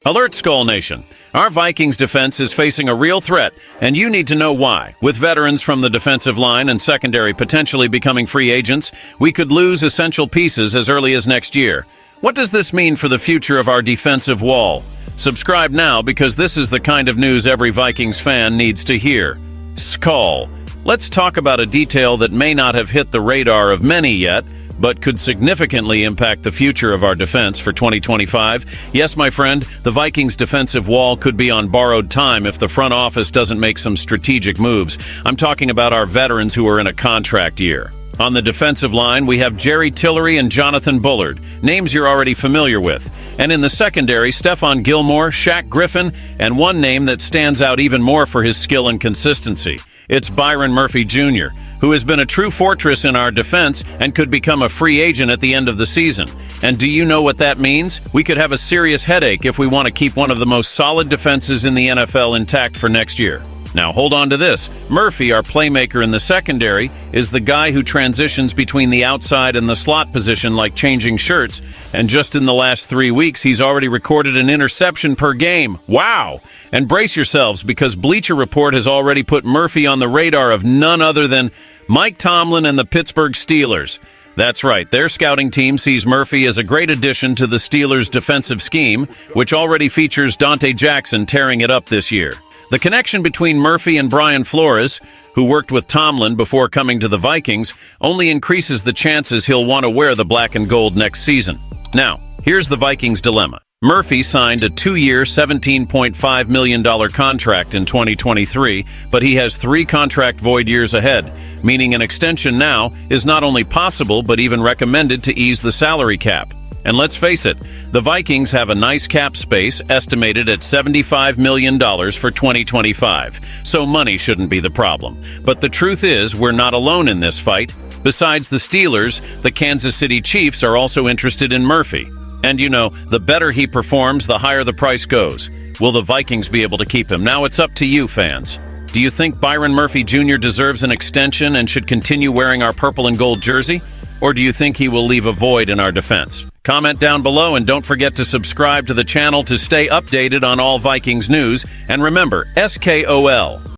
Alert Skol Nation. Our Vikings defense is facing a real threat, and you need to know why. With veterans from the defensive line and secondary potentially becoming free agents, we could lose essential pieces as early as next year. What does this mean for the future of our defensive wall? Subscribe now because this is the kind of news every Vikings fan needs to hear. Skol. Let's talk about a detail that may not have hit the radar of many yet, but could significantly impact the future of our defense for 2025. Yes, my friend, the Vikings' defensive wall could be on borrowed time if the front office doesn't make some strategic moves. I'm talking about our veterans who are in a contract year. On the defensive line, we have Jerry Tillery and Jonathan Bullard, names you're already familiar with. And in the secondary, Stephon Gilmore, Shaq Griffin, and one name that stands out even more for his skill and consistency. It's Byron Murphy Jr., who has been a true fortress in our defense and could become a free agent at the end of the season. And do you know what that means? We could have a serious headache if we want to keep one of the most solid defenses in the NFL intact for next year. Now, hold on to this. Murphy, our playmaker in the secondary, is the guy who transitions between the outside and the slot position like changing shirts. And just in the last 3 weeks, he's already recorded an interception per game. Wow! And brace yourselves, because Bleacher Report has already put Murphy on the radar of none other than Mike Tomlin and the Pittsburgh Steelers. That's right, their scouting team sees Murphy as a great addition to the Steelers' defensive scheme, which already features Dante Jackson tearing it up this year. The connection between Murphy and Brian Flores, who worked with Tomlin before coming to the Vikings, only increases the chances he'll want to wear the black and gold next season. Now, here's the Vikings' dilemma. Murphy signed a 2-year, $17.5 million contract in 2023, but he has 3 contract void years ahead, meaning an extension now is not only possible but even recommended to ease the salary cap. And let's face it, the Vikings have a nice cap space estimated at $75 million for 2025, so money shouldn't be the problem. But the truth is, we're not alone in this fight. Besides the Steelers, the Kansas City Chiefs are also interested in Murphy. And you know, the better he performs, the higher the price goes. Will the Vikings be able to keep him? Now it's up to you, fans. Do you think Byron Murphy Jr. deserves an extension and should continue wearing our purple and gold jersey? Or do you think he will leave a void in our defense? Comment down below and don't forget to subscribe to the channel to stay updated on all Vikings news. And remember, SKOL.